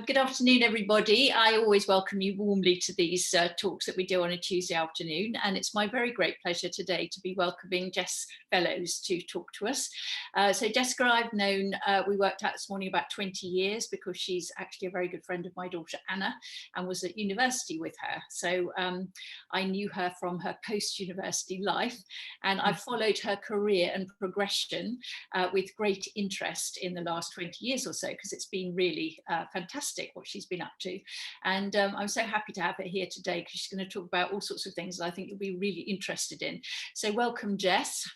Good afternoon, everybody. I always welcome you warmly to these talks that we do on a Tuesday afternoon, and it's my very great pleasure today to be welcoming Jess Fellowes to talk to us. So Jessica, I've known, we worked out this morning about 20 years because she's actually a very good friend of my daughter Anna and was at university with her. So I knew her from her post-university life, and I've followed her career and progression with great interest in the last 20 years or so, because it's been really fantastic what she's been up to, and I'm so happy to have her here today because she's going to talk about all sorts of things that I think you'll be really interested in. So welcome, Jess.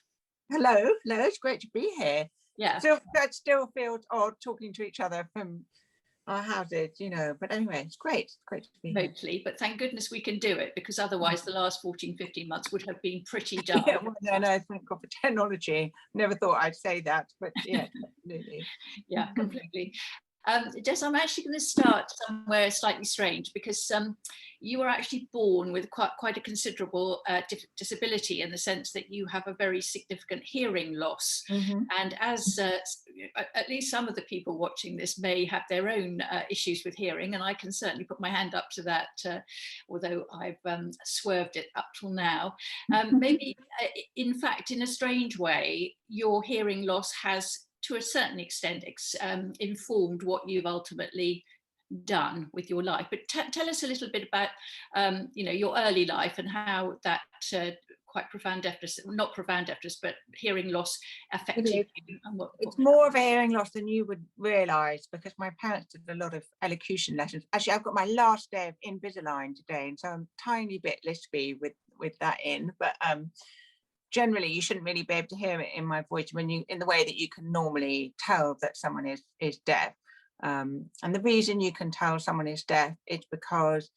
Hello, it's great to be here. Yeah, That still feels odd talking to each other from our houses, but anyway, it's great to be here. Totally, but thank goodness we can do it, because otherwise the last 15 months would have been pretty dull. Yeah, well, no, thank God for technology. Never thought I'd say that, but yeah, absolutely. Yeah, completely. Jess, I'm actually going to start somewhere slightly strange, because you were actually born with quite a considerable disability, in the sense that you have a very significant hearing loss. And as at least some of the people watching this may have their own issues with hearing, and I can certainly put my hand up to that, although I've swerved it up till now. Maybe, in fact, in a strange way, your hearing loss has, to a certain extent, informed what you've ultimately done with your life. But tell us a little bit about, your early life and how that quite profound deafness, not profound deafness, but hearing loss affected you. And it's more of a hearing loss than you would realise, because my parents did a lot of elocution lessons. Actually, I've got my last day of Invisalign today, and so I'm a tiny bit lispy with that in, but generally, you shouldn't really be able to hear it in my voice in the way that you can normally tell that someone is deaf. And the reason you can tell someone is deaf is because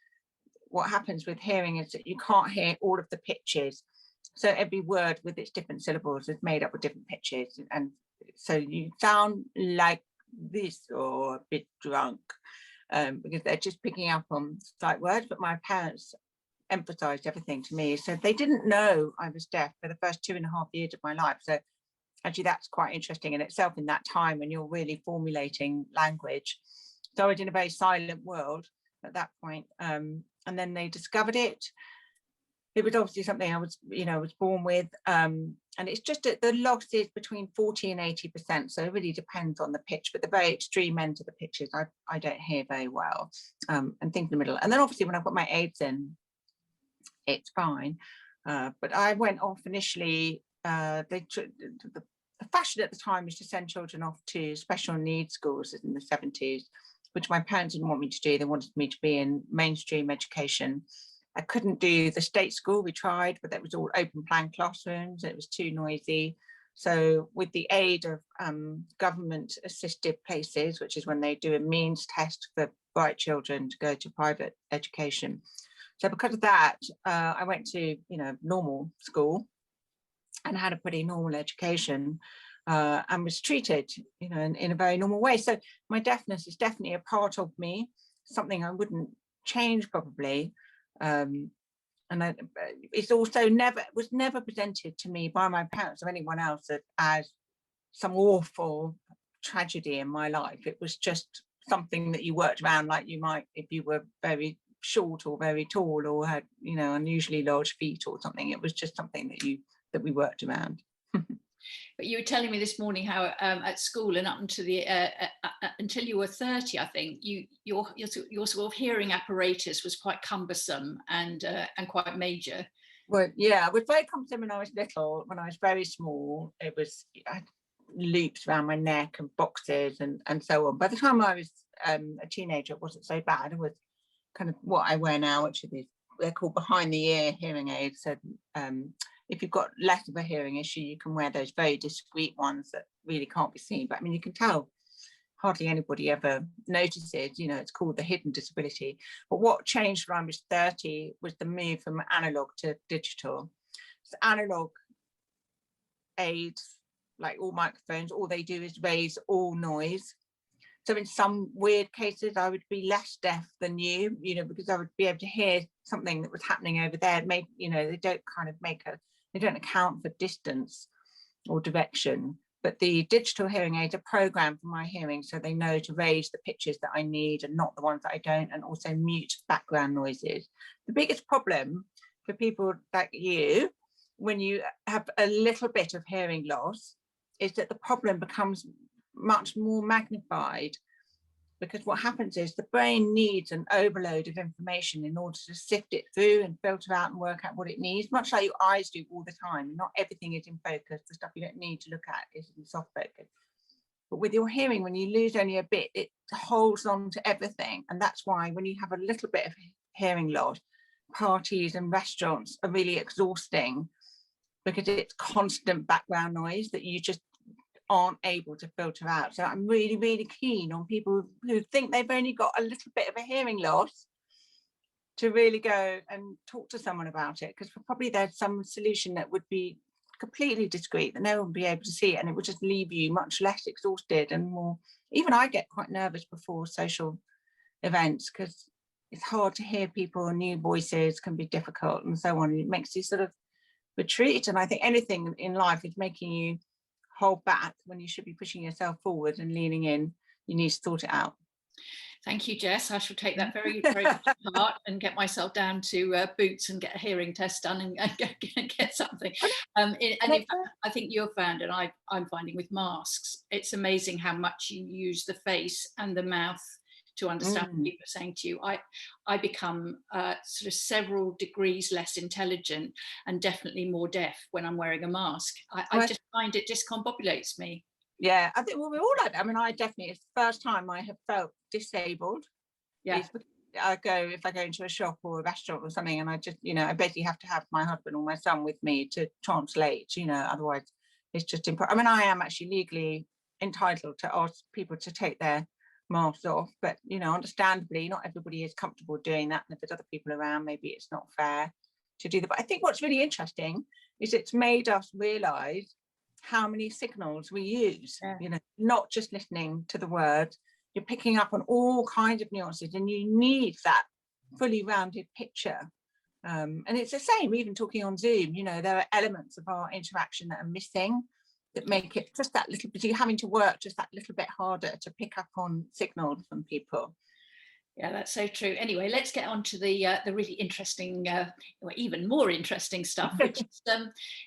what happens with hearing is that you can't hear all of the pitches. So every word with its different syllables is made up of different pitches. And so you sound like this, or a bit drunk, because they're just picking up on slight words. But my parents emphasized everything to me, so they didn't know I was deaf for the first 2.5 years of my life. So actually that's quite interesting in itself, in that time when you're really formulating language. So I was in a very silent world at that point, and then they discovered it. It was obviously something I was born with, and it's just that the loss is between 40 and 80%, so it really depends on the pitch, but the very extreme end of the pitches I don't hear very well, and things in the middle. And then obviously when I've got my aids in, it's fine, but I went off initially. The fashion at the time was to send children off to special needs schools in the 70s, which my parents didn't want me to do. They wanted me to be in mainstream education. I couldn't do the state school. We tried, but that was all open plan classrooms. It was too noisy. So with the aid of government assisted places, which is when they do a means test for bright children to go to private education. So because of that, I went to, normal school and had a pretty normal education, and was treated, in a very normal way. So my deafness is definitely a part of me, something I wouldn't change probably. And it's also was never presented to me by my parents or anyone else as some awful tragedy in my life. It was just something that you worked around, like you might if you were very short or very tall, or had unusually large feet or something. It was just something that we worked around. But you were telling me this morning how at school and up until until you were 30, I think your sort of hearing apparatus was quite cumbersome and quite major. Well, yeah, it was very cumbersome when I was little. When I was very small, I had loops around my neck and boxes and so on. By the time I was a teenager, it wasn't so bad. It was kind of what I wear now, which are they're called behind the ear hearing aids. So if you've got less of a hearing issue, you can wear those very discreet ones that really can't be seen. But I mean, you can tell hardly anybody ever notices, it's called the hidden disability. But what changed when I was 30 was the move from analog to digital. So analog aids, like all microphones, all they do is raise all noise. So in some weird cases, I would be less deaf than you, because I would be able to hear something that was happening over there. They don't account for distance or direction. But the digital hearing aids are programmed for my hearing, so they know to raise the pitches that I need and not the ones that I don't, and also mute background noises. The biggest problem for people like you, when you have a little bit of hearing loss, is that the problem becomes much more magnified, because what happens is the brain needs an overload of information in order to sift it through and filter out and work out what it needs, much like your eyes do all the time. Not everything is in focus. The stuff you don't need to look at is in soft focus. But with your hearing, when you lose only a bit, it holds on to everything. And that's why when you have a little bit of hearing loss, parties and restaurants are really exhausting, because it's constant background noise that you just aren't able to filter out. So I'm really, really keen on people who think they've only got a little bit of a hearing loss to really go and talk to someone about it, because probably there's some solution that would be completely discreet, that no one would be able to see it, and it would just leave you much less exhausted and more. Even I get quite nervous before social events, because it's hard to hear people, new voices can be difficult and so on. It makes you sort of retreat, and I think anything in life is making you hold back when you should be pushing yourself forward and leaning in. You need to sort it out. Thank you, Jess. I shall take that very, very much to heart and get myself down to Boots and get a hearing test done and get something. And in fact, I think you've found, and I'm finding with masks, it's amazing how much you use the face and the mouth to understand what people are saying to you. I become sort of several degrees less intelligent and definitely more deaf when I'm wearing a mask. I just find it discombobulates me. Yeah, I think, well, we're all like that. I mean, I definitely, it's the first time I have felt disabled. Yeah. If I go into a shop or a restaurant or something, and I just, I basically have to have my husband or my son with me to translate, otherwise it's just impossible. I mean, I am actually legally entitled to ask people to take their masks off, but understandably not everybody is comfortable doing that, and if there's other people around, maybe it's not fair to do that. But I think what's really interesting is it's made us realize how many signals we use. Not just listening to the words, you're picking up on all kinds of nuances, and you need that fully rounded picture. And it's the same even talking on Zoom. There are elements of our interaction that are missing, that make it just that little bit, you're having to work just that little bit harder to pick up on signals from people. Yeah, that's so true. Anyway, let's get on to the really interesting, or even more interesting stuff, which is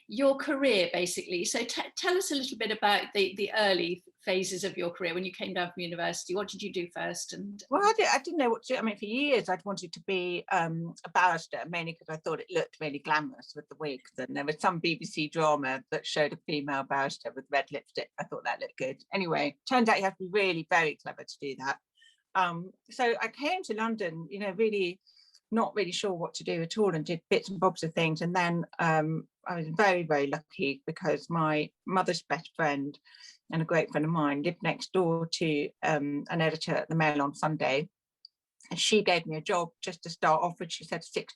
your career, basically. So tell us a little bit about the early phases of your career when you came down from university. What did you do first? And well, I didn't know what to do. I mean, for years I'd wanted to be a barrister, mainly because I thought it looked really glamorous with the wigs. And there was some BBC drama that showed a female barrister with red lipstick. I thought that looked good. Anyway, turned out you have to be really very clever to do that. So I came to London, really not really sure what to do at all, and did bits and bobs of things. And then I was very, very lucky, because my mother's best friend and a great friend of mine lived next door to an editor at the Mail on Sunday. And she gave me a job just to start off with. She said 6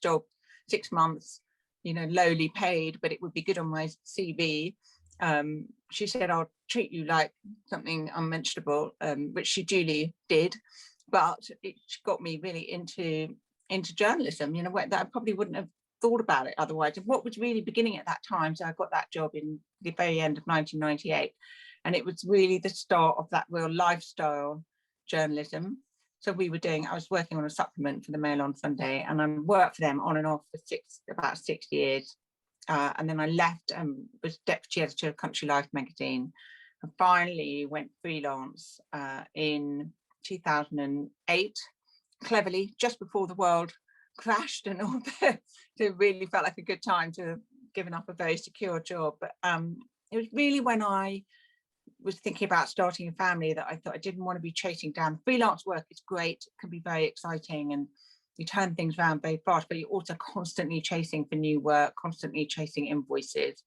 months, lowly paid, but it would be good on my CV. She said, I'll treat you like something unmentionable, which she duly did, but it got me really into journalism, that I probably wouldn't have thought about it otherwise. And what was really beginning at that time, so I got that job in the very end of 1998, and it was really the start of that real lifestyle journalism. So I was working on a supplement for the Mail on Sunday, and I worked for them on and off for about 6 years. And then I left and was deputy editor of Country Life magazine, and finally went freelance in 2008, cleverly, just before the world crashed and all that. So it really felt like a good time to have given up a very secure job. But it was really when I was thinking about starting a family that I thought I didn't want to be chasing down. Freelance work is great, it can be very exciting, and you turn things around very fast, but you're also constantly chasing for new work, constantly chasing invoices.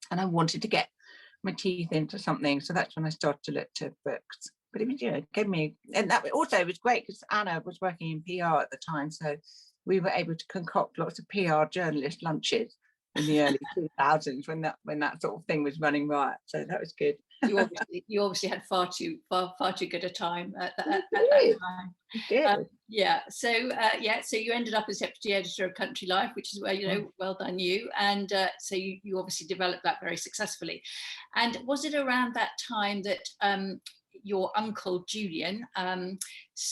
And I wanted to get my teeth into something. So that's when I started to look to books. But it was, gave me, and that also was great because Anna was working in PR at the time. So we were able to concoct lots of PR journalist lunches in the early 2000s when that sort of thing was running riot. So that was good. you obviously had far too good a time at that time. Did. Yeah. So so you ended up as deputy editor of Country Life, which is where, well done you. And so you obviously developed that very successfully. And was it around that time that your uncle Julian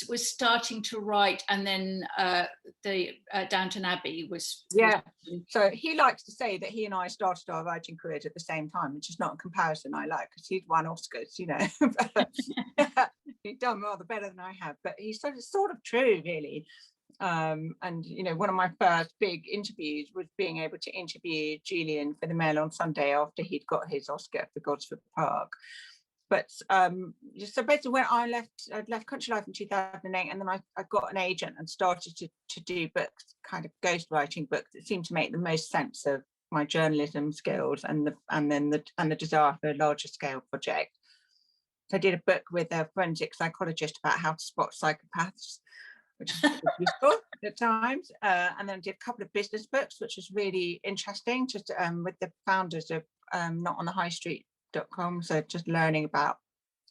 was starting to write, and then the Downton Abbey was? So he likes to say that he and I started our writing careers at the same time, which is not a comparison I like, because he'd won Oscars, he'd done rather better than I have, but he's sort of true, really. And one of my first big interviews was being able to interview Julian for the Mail on Sunday after he'd got his Oscar for Gosford Park. But so basically, when I'd left Country Life in 2008, and then I got an agent and started to do books, kind of ghostwriting books that seemed to make the most sense of my journalism skills and the desire for a larger scale project. So I did a book with a forensic psychologist about how to spot psychopaths, which is useful at times. And then I did a couple of business books, which was really interesting, just with the founders of notonthehighstreet.com. So just learning about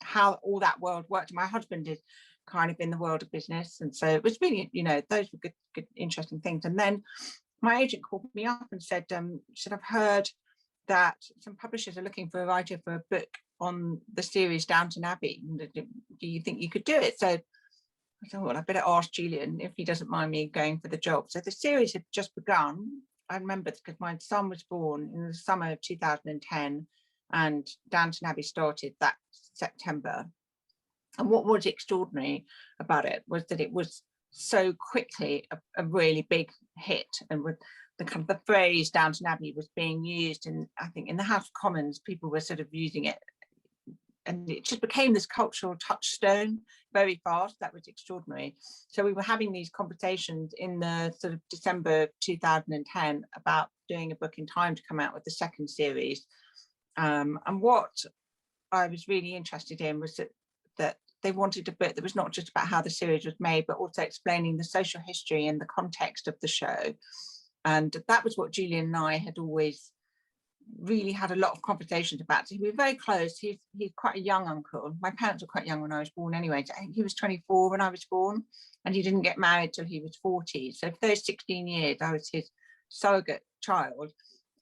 how all that world worked. My husband is kind of in the world of business, and so it was really, those were good interesting things. And then my agent called me up and said, I've heard that some publishers are looking for a writer for a book on the series Downton Abbey. Do you think you could do it? So I thought, well, I better ask Julian if he doesn't mind me going for the job. So the series had just begun. I remember because my son was born in the summer of 2010, and Downton Abbey started that September. And what was extraordinary about it was that it was so quickly a really big hit, and with the kind of the phrase Downton Abbey was being used, and I think in the House of Commons people were sort of using it, and it just became this cultural touchstone very fast. That was extraordinary. So we were having these conversations in the sort of December 2010 about doing a book in time to come out with the second series. And what I was really interested in was that they wanted a book that was not just about how the series was made, but also explaining the social history and the context of the show. And that was what Julian and I had always really had a lot of conversations about. So we were very close. He's quite a young uncle. My parents were quite young when I was born anyway. I think he was 24 when I was born, and he didn't get married till he was 40. So for those 16 years, I was his surrogate child.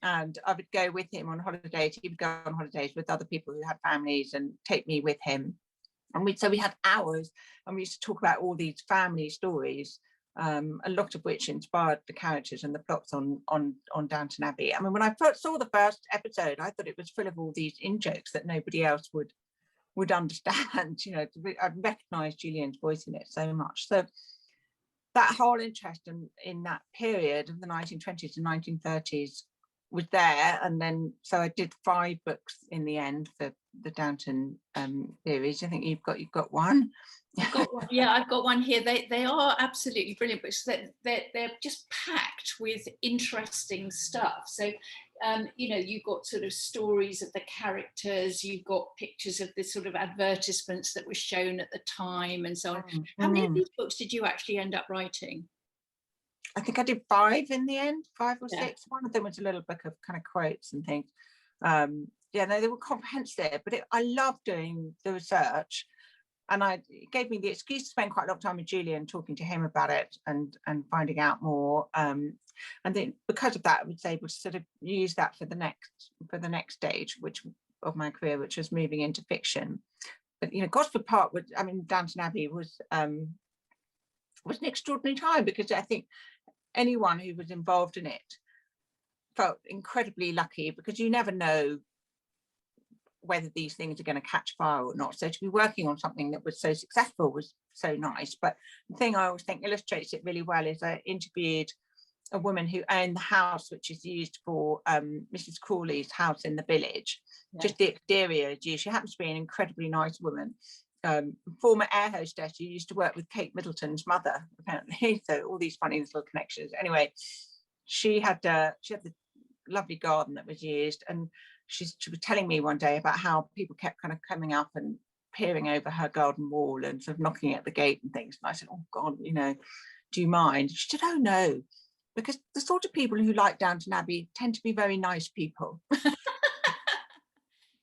And I would go with him on holidays. He would go on holidays with other people who had families and take me with him. And we had hours, and we used to talk about all these family stories, a lot of which inspired the characters and the plots on Downton Abbey. I mean, when I first saw the first episode, I thought it was full of all these in-jokes that nobody else would understand. I recognised Julian's voice in it so much. So that whole interest in that period of the 1920s and 1930s was there. And then so I did 5 books in the end for the Downton series. I think you've got one. I've got one here. They are absolutely brilliant books. They're just packed with interesting stuff. So you've got sort of stories of the characters, you've got pictures of the sort of advertisements that were shown at the time and so on. How many of these books did you actually end up writing? I think I did 5 in the end, 5 or 6. One of them was a little book of kind of quotes and things. They were comprehensive, but I loved doing the research, and it gave me the excuse to spend quite a lot of time with Julian, talking to him about it and finding out more. And then because of that, I was able to sort of use that for the next stage, of my career, which was moving into fiction. But Gosford Park Downton Abbey was an extraordinary time, because I think anyone who was involved in it felt incredibly lucky, because you never know whether these things are going to catch fire or not. So to be working on something that was so successful was so nice. But the thing I always think illustrates it really well is I interviewed a woman who owned the house which is used for Mrs. Crawley's house in the village. Just the exterior. She happens to be an incredibly nice woman. Former air hostess who used to work with Kate Middleton's mother, apparently. So all these funny little connections. Anyway, she had the lovely garden that was used, and she was telling me one day about how people kept kind of coming up and peering over her garden wall and sort of knocking at the gate and things. And I said, "Oh God, do you mind?" She said, "Oh no, because the sort of people who like Downton Abbey tend to be very nice people."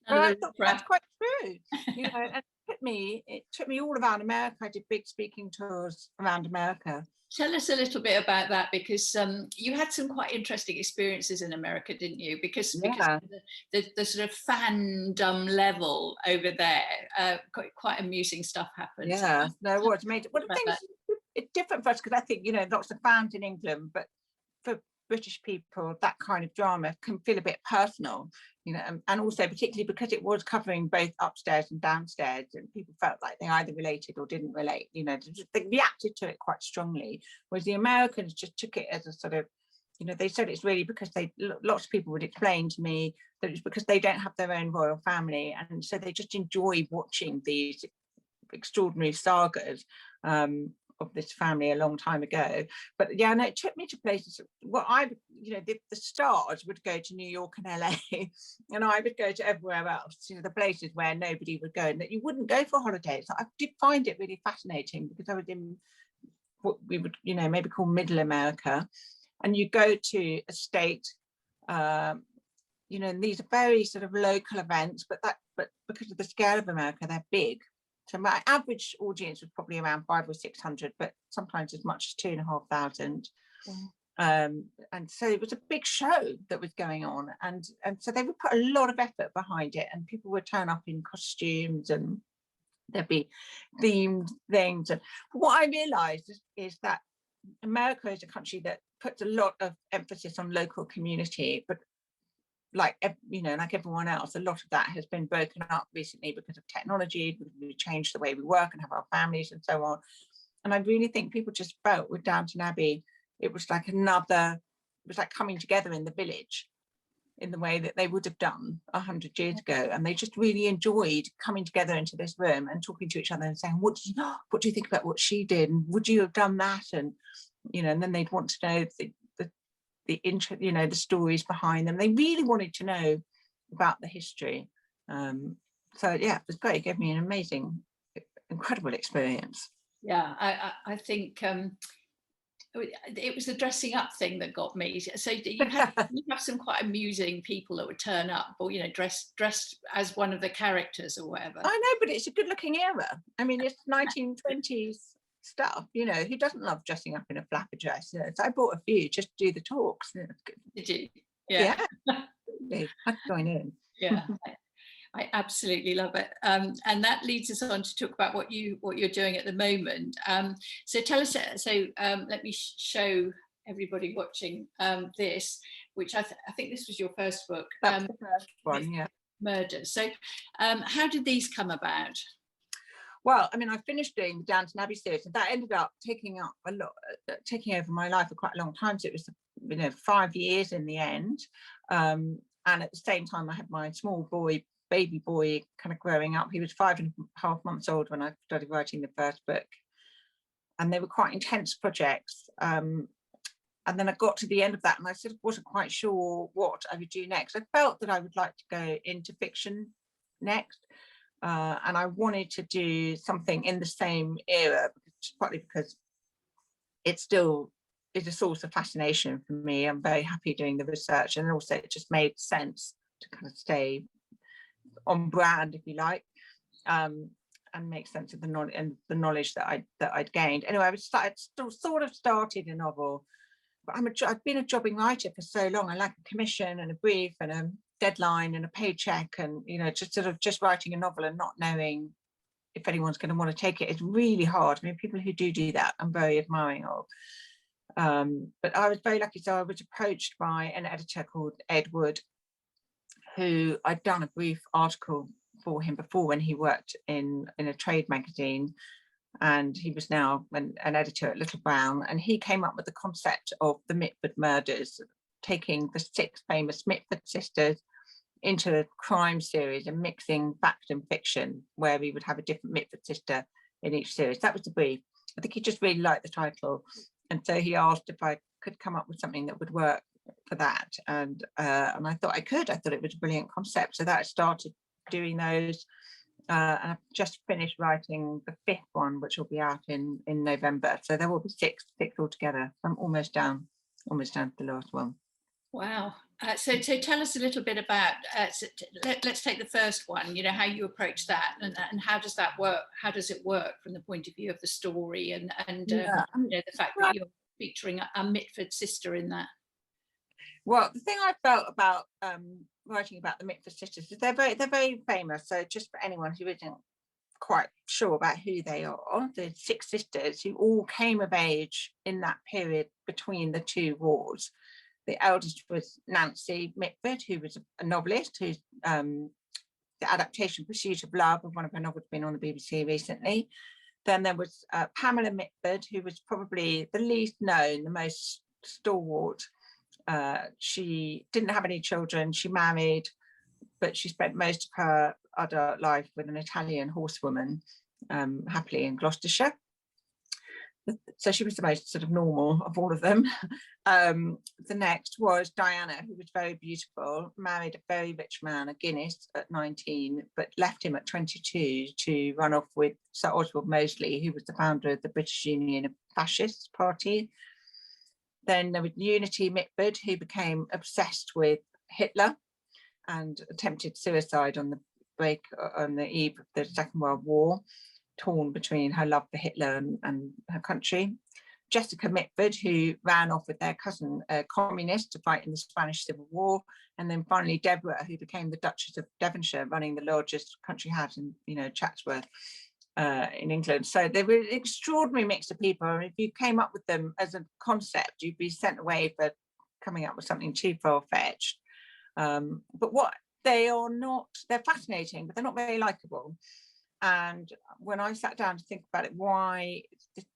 None of I the thought crap. that's quite true. You know, and it took me all around America. I did big speaking tours around America. Tell us a little bit about that, because you had some quite interesting experiences in America, didn't you? Because Yeah. the sort of fandom level over there, quite amusing stuff happens. Yeah, no, what made it. Well, the About thing that. is, it's different for us because I think, you know, lots of fans in England, but for British people, that kind of drama can feel a bit personal, you know, and also particularly because it was covering both upstairs and downstairs, and people felt like they either related or didn't relate, you know, they reacted to it quite strongly, whereas the Americans just took it as a sort of, you know, they said it's really because lots of people would explain to me that it's because they don't have their own royal family, and so they just enjoy watching these extraordinary sagas of this family a long time ago. But yeah, no, it took me to places. Well, you know, the stars would go to New York and LA, and I would go to everywhere else, you know, the places where nobody would go and that you wouldn't go for holidays. I did find it really fascinating because I was in what we would, you know, maybe call Middle America, and you go to a state, you know, and these are very sort of local events, but because of the scale of America, they're big. So my average audience was probably around 500 or 600, but sometimes as much as 2,500. And so it was a big show that was going on, and so they would put a lot of effort behind it, and people would turn up in costumes, and there'd be themed things. And what I realised is that America is a country that puts a lot of emphasis on local community, but like, you know, like everyone else, a lot of that has been broken up recently because of technology. We've changed the way we work and have our families and so on. And I really think people just felt with Downton Abbey, it was like coming together in the village in the way that they would have done 100 years ago. And they just really enjoyed coming together into this room and talking to each other and saying, what do you think about what she did? And would you have done that? And, you know, and then they'd want to know the interest, you know, the stories behind them. They really wanted to know about the history. So yeah, it was great. It gave me an amazing, incredible experience. Yeah, I think it was the dressing up thing that got me. So you have some quite amusing people that would turn up, or, you know, dressed as one of the characters or whatever. I know, but it's a good looking era. I mean, it's 1920s stuff, you know, who doesn't love dressing up in a flapper dress? You know, so I bought a few just to do the talks. Did you? Yeah. I'd join in. Yeah. I absolutely love it, and that leads us on to talk about what you're doing at the moment. So tell us. So let me show everybody watching this, which I think this was your first book. That's the first one, yeah. Murders. So how did these come about? Well, I mean, I finished doing the Downton Abbey series, and that ended up taking over my life for quite a long time. So it was, you know, 5 years in the end. And at the same time, I had my small baby boy kind of growing up. He was 5.5 months old when I started writing the first book, and they were quite intense projects. And then I got to the end of that, and I sort of wasn't quite sure what I would do next. I felt that I would like to go into fiction next, and I wanted to do something in the same era, partly because it still is a source of fascination for me. I'm very happy doing the research, and also it just made sense to kind of stay on brand, if you like, and make sense of the knowledge that I'd gained. Anyway, I'd still sort of started a novel, but I've been a jobbing writer for so long. I like a commission and a brief and a deadline and a paycheck, and, you know, just writing a novel and not knowing if anyone's going to want to take it is really hard. I mean, people who do that, I'm very admiring of. But I was very lucky. So I was approached by an editor called Ed Wood, who I'd done a brief article for him before when he worked in a trade magazine, and he was now an editor at Little Brown, and he came up with the concept of the Mitford Murders, taking the 6 famous Mitford sisters into a crime series and mixing fact and fiction, where we would have a different Mitford sister in each series. That was the brief. I think he just really liked the title, and so he asked if I could come up with something that would work for that, and I thought I could. I thought it was a brilliant concept, so that I started doing those, and I've just finished writing the 5th one, which will be out in November. So there will be six altogether. I'm almost down to the last one. Wow, So tell us a little bit about, let's take the first one, how you approach that, and how does that work? How does it work from the point of view of the story and Yeah. the fact that you're featuring a Mitford sister in that? Well, the thing I felt about writing about the Mitford Sisters is they're very famous. So just for anyone who isn't quite sure about who they are, the 6 sisters who all came of age in that period between the 2 wars. The eldest was Nancy Mitford, who was a novelist, who's the adaptation Pursuit of Love of one of her novels been on the BBC recently. Then there was Pamela Mitford, who was probably the least known, the most stalwart. She didn't have any children. She married, but she spent most of her adult life with an Italian horsewoman, happily in Gloucestershire. So she was the most sort of normal of all of them. The next was Diana, who was very beautiful, married a very rich man, a Guinness, at 19, but left him at 22 to run off with Sir Oswald Mosley, who was the founder of the British Union of Fascist Party. Then there was Unity Mitford, who became obsessed with Hitler and attempted suicide on the eve of the Second World War, torn between her love for Hitler and her country. Jessica Mitford, who ran off with their cousin, a communist, to fight in the Spanish Civil War. And then finally Deborah, who became the Duchess of Devonshire, running the largest country house in, Chatsworth in England. So they were an extraordinary mix of people. And if you came up with them as a concept, you'd be sent away for coming up with something too far-fetched. But what they are not, they're fascinating, but they're not very likable. And when I sat down to think about it, why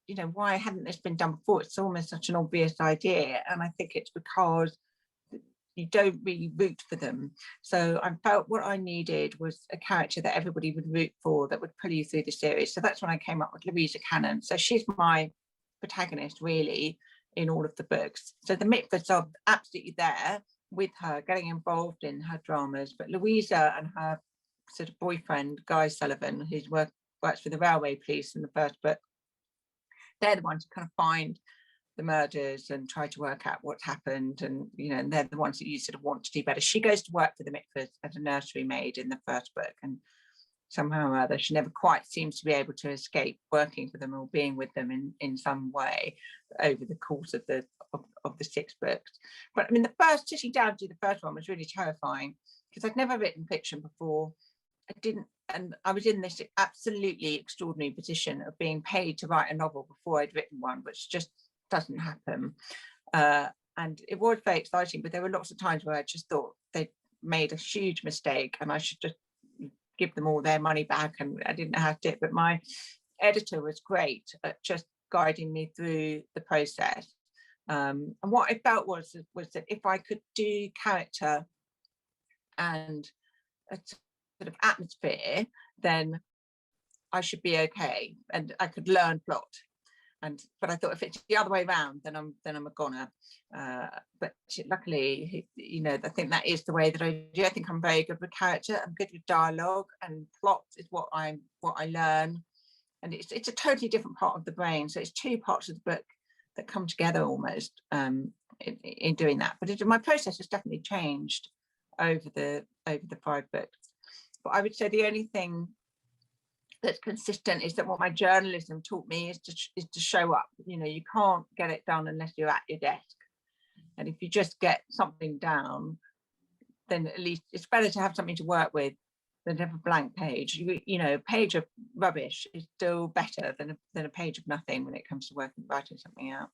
hadn't this been done before? It's almost such an obvious idea. And I think it's because you don't really root for them. So I felt what I needed was a character that everybody would root for, that would pull you through the series. So that's when I came up with Louisa Cannon. So she's my protagonist, really, in all of the books. So the Mitfords are absolutely there with her, getting involved in her dramas. But Louisa and her sort of boyfriend, Guy Sullivan, who works for the railway police in the first book, they're the ones who kind of find the murders and try to work out what's happened, and and they're the ones that you sort of want to do better. She goes to work for the Mitfords as a nursery maid in the first book, and somehow or other she never quite seems to be able to escape working for them or being with them in some way over the course of the 6 books. But I mean, the first, sitting down to do the first one was really terrifying, because I'd never written fiction before. And I was in this absolutely extraordinary position of being paid to write a novel before I'd written one, which just doesn't happen. And it was very exciting, but there were lots of times where I just thought they'd made a huge mistake and I should just give them all their money back, and I didn't know how to do it. But my editor was great at just guiding me through the process. And what I felt was that if I could do character and a sort of atmosphere, then I should be okay, and I could learn plot. But I thought, if it's the other way around, then I'm a goner. But luckily, I think that is the way that I do. I think I'm very good with character. I'm good with dialogue, and plot is what I learn. And it's a totally different part of the brain. So it's 2 parts of the book that come together almost in doing that. But my process has definitely changed over the 5 books. But I would say the only thing that's consistent is that what my journalism taught me is to show up. You can't get it done unless you're at your desk. And if you just get something down, then at least it's better to have something to work with than to have a blank page. A page of rubbish is still better than a page of nothing when it comes to writing something out.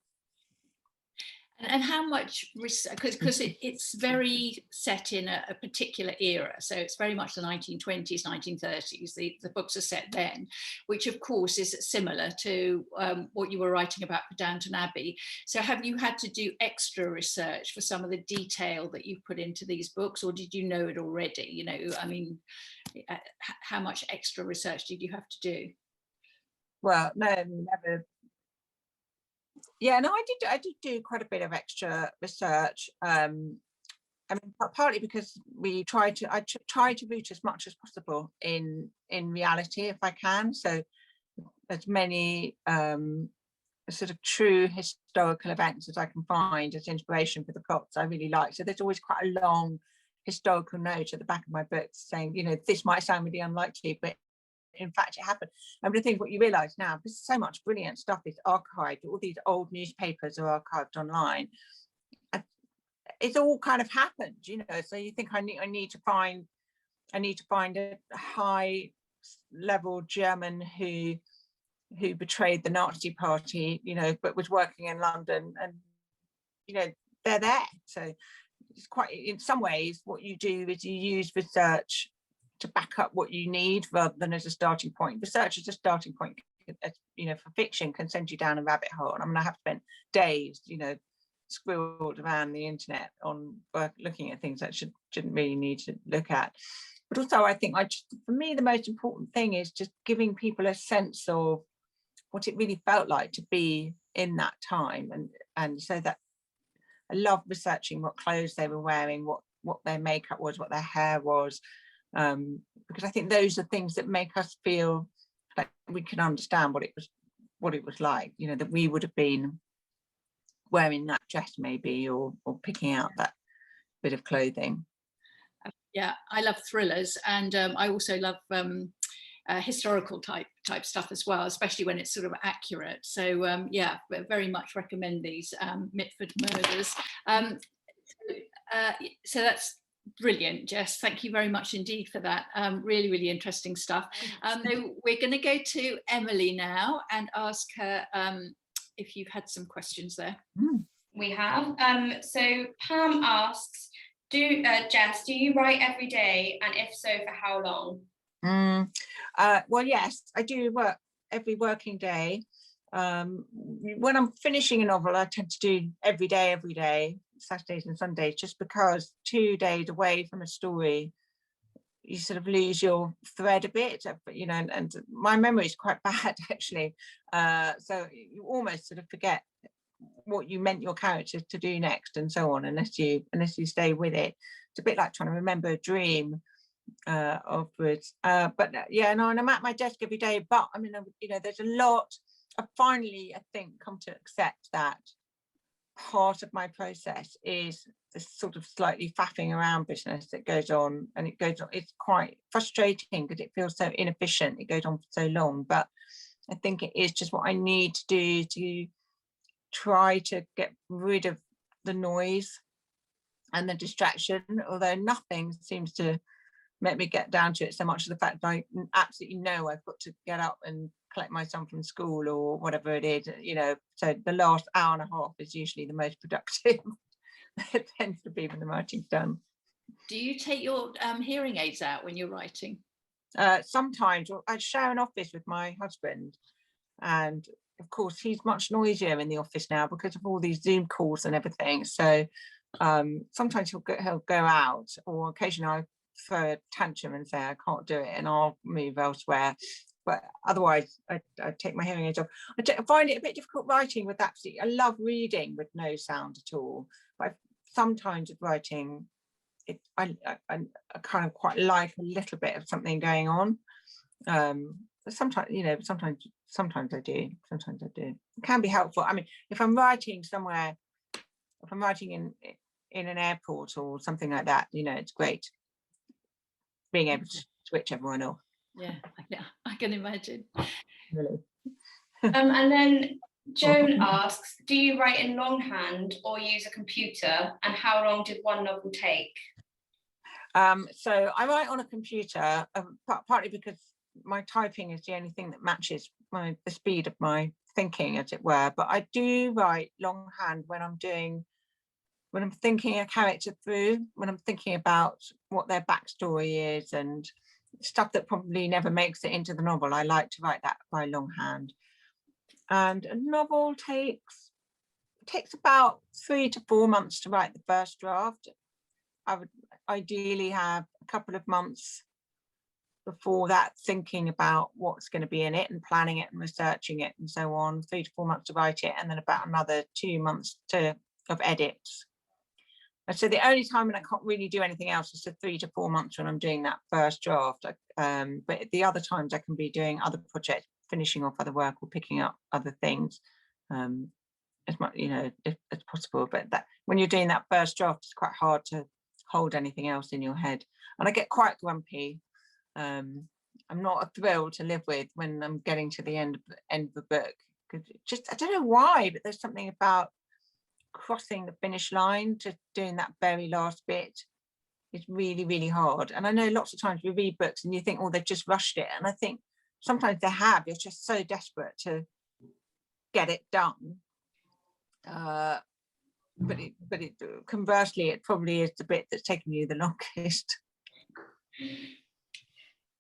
And how much, because it's very set in a particular era, so it's very much the 1920s, 1930s, the books are set then, which of course is similar to what you were writing about for Downton Abbey. So have you had to do extra research for some of the detail that you put into these books, or did you know it already? How much extra research did you have to do? Well, no, never. Yeah, no, I did do quite a bit of extra research. Partly because I try to root as much as possible in reality if I can. So as many sort of true historical events as I can find as inspiration for the plots I really like. So there's always quite a long historical note at the back of my books saying, you know, this might sound really unlikely, but in fact it happened. And the thing, what you realise now, because so much brilliant stuff is archived, all these old newspapers are archived online. It's all kind of happened, you know. So you think I need to find a high level German who betrayed the Nazi party, you know, but was working in London, and you know, they're there. So it's quite, in some ways, what you do is you use research to back up what you need rather than as a starting point. Research is a starting point, you know, for fiction can send you down a rabbit hole. I mean, I have spent days, you know, squirreled around the internet on looking at things that shouldn't really need to look at. But also, I think for me, the most important thing is just giving people a sense of what it really felt like to be in that time, and so that I love researching what clothes they were wearing, what their makeup was, what their hair was, because I think those are things that make us feel like we can understand what it was like, you know, that we would have been wearing that dress maybe, or picking out that bit of clothing. Yeah, I love thrillers, and I also love historical type stuff as well, especially when it's sort of accurate. So yeah, very much recommend these Mitford Murders. So that's brilliant, Jess. Thank you very much indeed for that. Really, really interesting stuff. So we're going to go to Emily now and ask her if you've had some questions there. We have. So Pam asks, Jess, do you write every day, and if so, for how long? Well, yes, I do work every working day. When I'm finishing a novel, I tend to do every day, Saturdays and Sundays, just because 2 days away from a story, you sort of lose your thread a bit, you know, and my memory is quite bad actually. So you almost sort of forget what you meant your characters to do next and so on, unless you stay with it. It's a bit like trying to remember a dream afterwards. But yeah, no, and I'm at my desk every day, but I mean, you know, there's a lot. I finally, I think, come to accept that part of my process is this sort of slightly faffing around business that goes on, and it's quite frustrating because it feels so inefficient. It goes on for so long, but I think it is just what I need to do to try to get rid of the noise and the distraction, although nothing seems to make me get down to it so much as the fact that I absolutely know I've got to get up and collect my son from school or whatever it is, you know. So the last hour and a half is usually the most productive. It tends to be when the writing's done. Do you take your hearing aids out when you're writing? Sometimes. I share an office with my husband, and of course he's much noisier in the office now because of all these Zoom calls and everything. So sometimes he'll go out, or occasionally I throw a tantrum and say I can't do it and I'll move elsewhere. But otherwise I take my hearing aids off. I find it a bit difficult writing with absolutely, I love reading with no sound at all, but sometimes with writing I kind of quite like a little bit of something going on. Sometimes, you know, sometimes I do. It can be helpful. I mean, if I'm writing somewhere, if I'm writing in an airport or something like that, you know, it's great being able to switch everyone off. Yeah, I can imagine. Really. And then Joan asks, do you write in longhand or use a computer, and how long did one novel take? So I write on a computer, partly because my typing is the only thing that matches the speed of my thinking, as it were. But I do write longhand when I'm thinking a character through, when I'm thinking about what their backstory is and stuff that probably never makes it into the novel. I like to write that by longhand. And a novel takes about 3 to 4 months to write the first draft. I would ideally have a couple of months before that thinking about what's going to be in it and planning it and researching it and so on. 3 to 4 months to write it, and then about another 2 months of edits. And so the only time when I can't really do anything else is the 3 to 4 months when I'm doing that first draft. But the other times I can be doing other projects, finishing off other work or picking up other things. as much, if as possible. But that when you're doing that first draft, it's quite hard to hold anything else in your head. And I get quite grumpy. I'm not a thrill to live with when I'm getting to the end of the book, because just, I don't know why, but there's something about crossing the finish line, just doing that very last bit is really, really hard. And I know lots of times we read books and you think, oh, they've just rushed it. And I think sometimes they have. You're just so desperate to get it done. But conversely, it probably is the bit that's taken you the longest.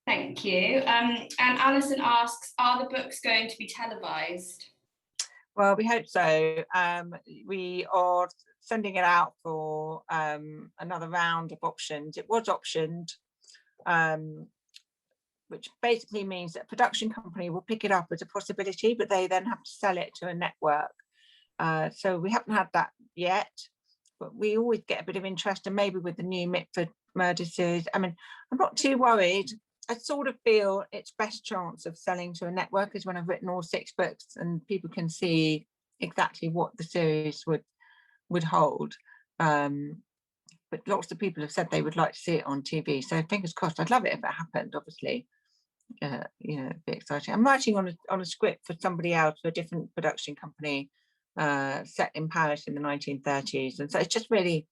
Thank you. And Alison asks, are the books going to be televised? Well, we hope so. We are sending it out for another round of options. It was optioned, which basically means that a production company will pick it up as a possibility, but they then have to sell it to a network. So we haven't had that yet, but we always get a bit of interest, and maybe with the new Mitford Murders series. I mean, I'm not too worried. I sort of feel its best chance of selling to a network is when I've written all 6 books and people can see exactly what the series would hold. But lots of people have said they would like to see it on TV. So fingers crossed. I'd love it if it happened, obviously. It'd be exciting. I'm writing on a script for somebody else, for a different production company, set in Paris in the 1930s. And so it's just really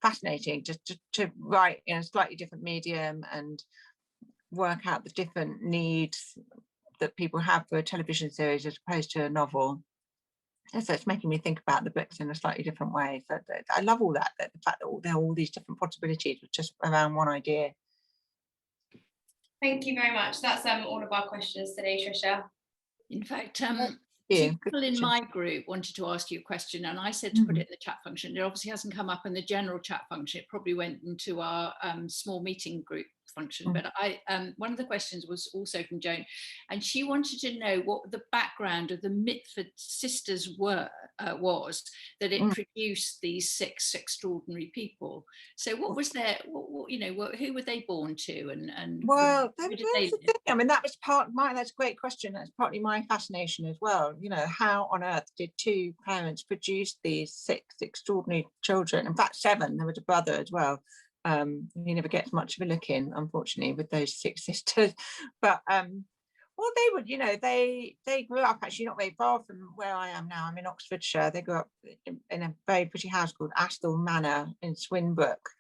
fascinating just to write in a slightly different medium and work out the different needs that people have for a television series as opposed to a novel. And so it's making me think about the books in a slightly different way. So I love all that, the fact that there are all these different possibilities with just around one idea. Thank you very much. That's all of our questions today, Tricia. In fact, Yeah, people in my group wanted to ask you a question, and I said to put it in the chat function. It obviously hasn't come up in the general chat function. It probably went into our small meeting group function. But one of the questions was also from Joan, and she wanted to know what the background of the Mitford Sisters was that it produced these 6 extraordinary people. So what was their, who were they born to, and well, where did that's the thing. I mean, that was that's a great question. That's partly my fascination as well. How on earth did 2 parents produce these 6 extraordinary children? In fact, 7. There was a brother as well. He never gets much of a look in, unfortunately, with those 6 sisters. But well, they would, they grew up actually not very far from where I am now. I'm in Oxfordshire. They grew up in a very pretty house called Astle Manor in Swinbrook,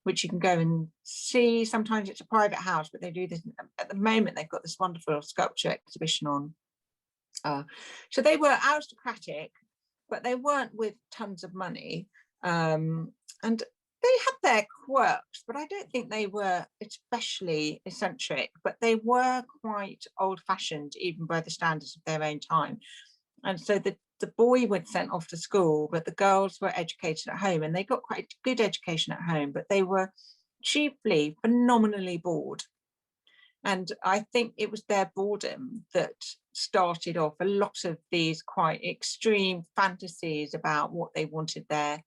which you can go and see. Sometimes it's a private house, but they do this at the moment. They've got this wonderful sculpture exhibition on. So they were aristocratic, but they weren't with tons of money. And they had their quirks, but I don't think they were especially eccentric, but they were quite old-fashioned, even by the standards of their own time. And so the boy was sent off to school, but the girls were educated at home, and they got quite good education at home, but they were chiefly phenomenally bored. And I think it was their boredom that started off a lot of these quite extreme fantasies about what they wanted their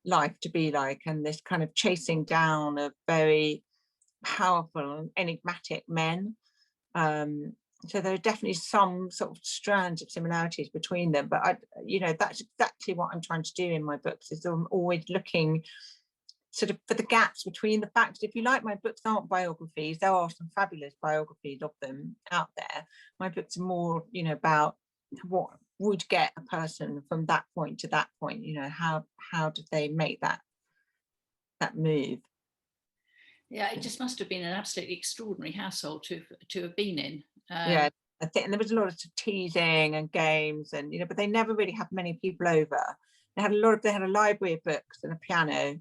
life to be like, and this kind of chasing down of very powerful and enigmatic men. So there are definitely some sort of strands of similarities between them, but that's exactly what I'm trying to do in my books, is I'm always looking sort of for the gaps between the facts. If you like, my books aren't biographies. There are some fabulous biographies of them out there. My books are more about what would get a person from that point to that point. How did they make that move? Yeah, it just must have been an absolutely extraordinary household to have been in. Yeah, I think, and there was a lot of teasing and games, and but they never really had many people over. They had a library of books and a piano.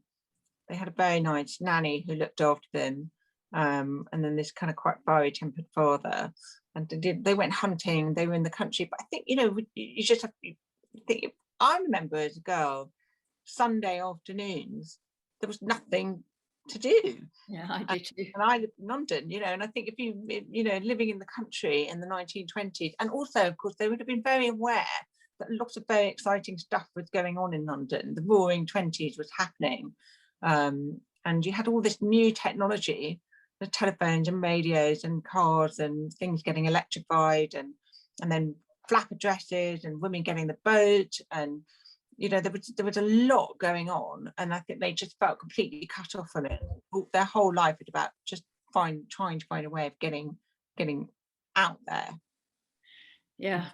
They had a very nice nanny who looked after them, and then this kind of quite fiery tempered father. And they went hunting. They were in the country, but I think you just have to think. I remember as a girl, Sunday afternoons there was nothing to do. Yeah, I did too. And I lived in London, and I think if you living in the country in the 1920s, and also of course they would have been very aware that lots of very exciting stuff was going on in London. The Roaring '20s was happening, and you had all this new technology, the telephones and radios and cars and things getting electrified, and then flapper dresses and women getting the boat, and there was a lot going on, and I think they just felt completely cut off from it. Their whole life was about just trying to find a way of getting out there. Yeah,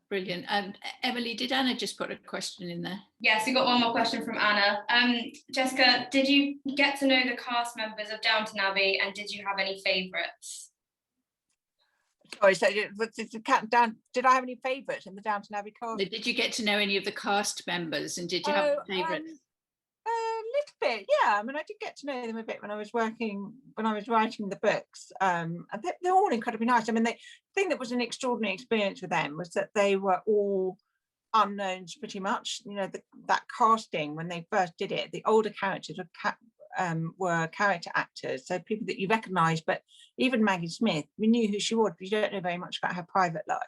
brilliant. And Emily, did Anna just put a question in there? Yes, we got one more question from Anna. Jessica, did you get to know the cast members of Downton Abbey, and did you have any favourites? Sorry, so did I have any favourites in the Downton Abbey cast? Did you get to know any of the cast members, and did you have favourites? A little bit, yeah. I mean, I did get to know them a bit when I was writing the books, and they're all incredibly nice. I mean, the thing that was an extraordinary experience with them was that they were all unknowns pretty much. That casting, when they first did it, the older characters were character actors, so people that you recognise. But even Maggie Smith, we knew who she was, but you don't know very much about her private life,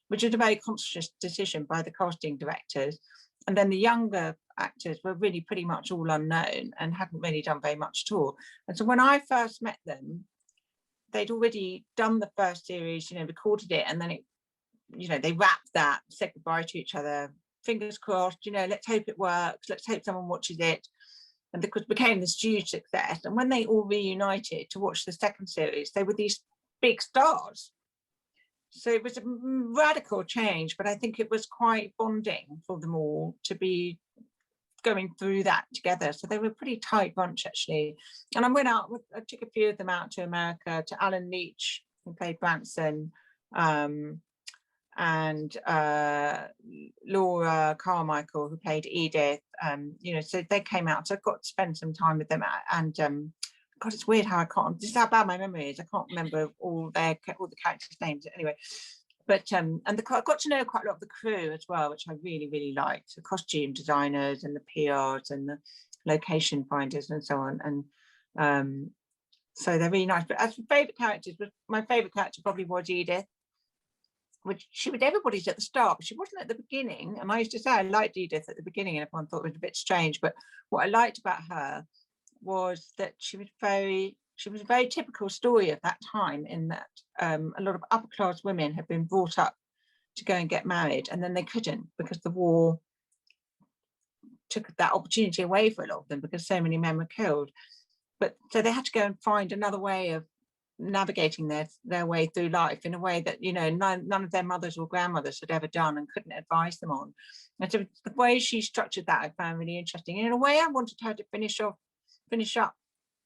which was a very conscious decision by the casting directors. And then the younger actors were really pretty much all unknown and hadn't really done very much at all. And so when I first met them, they'd already done the first series, recorded it, and then they wrapped that, said goodbye to each other, fingers crossed, let's hope it works, let's hope someone watches it. And it became this huge success. And when they all reunited to watch the second series, they were these big stars. So it was a radical change, but I think it was quite bonding for them all to be going through that together. So they were a pretty tight bunch, actually. And I took a few of them out to America, to Alan Leach, who played Branson, and Laura Carmichael, who played Edith. So they came out. So I got to spend some time with them, and God, it's weird how I can't. This is how bad my memory is. I can't remember all the characters' names anyway. But I got to know quite a lot of the crew as well, which I really, really liked. The costume designers and the PRs and the location finders and so on. And so they're really nice. But as for favourite characters, my favourite character probably was Edith, which she was everybody's at the start, but she wasn't at the beginning. And I used to say I liked Edith at the beginning, and everyone thought it was a bit strange. But what I liked about her was that she was a very typical story of that time, in that a lot of upper class women had been brought up to go and get married, and then they couldn't because the war took that opportunity away for a lot of them, because so many men were killed. But so they had to go and find another way of navigating their way through life in a way that none of their mothers or grandmothers had ever done and couldn't advise them on. And so the way she structured that I found really interesting. And in a way I wanted her to finish up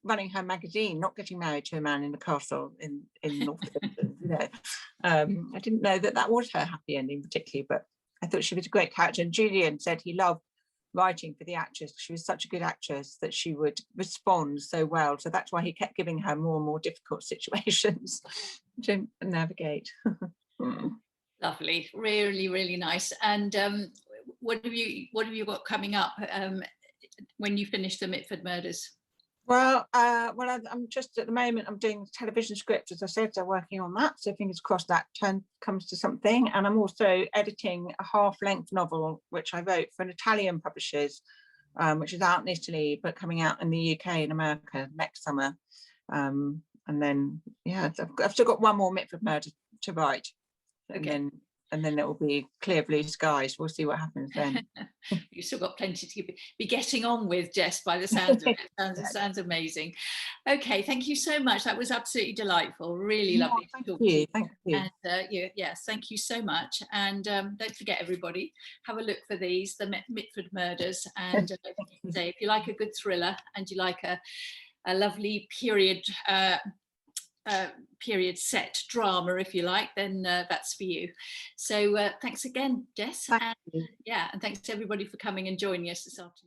running her magazine, not getting married to a man in a castle in North England. I didn't know that was her happy ending particularly, but I thought she was a great character. And Julian said he loved writing for the actress. She was such a good actress that she would respond so well. So that's why he kept giving her more and more difficult situations to navigate. Lovely, really, really nice. And what have you got coming up when you finish the Mitford Murders? Well, I'm just at the moment, I'm doing television scripts, as I said, so working on that. So fingers crossed that comes to something. And I'm also editing a half-length novel, which I wrote for an Italian publishers, which is out in Italy, but coming out in the UK and America next summer. And then, yeah, I've still got one more Mitford Murder to write. Okay. And then it will be clear blue skies. We'll see what happens then. You've still got plenty to be getting on with, Jess, by the sounds of it. Sounds amazing. Okay, thank you so much. That was absolutely delightful. Really lovely to talk to you. Thank you. And yes, thank you so much. And don't forget, everybody, have a look for these, the Mitford Murders. And say, if you like a good thriller and you like a lovely period set drama, if you like, then that's for you. So thanks again, Jess. Thank you. And thanks to everybody for coming and joining us this afternoon.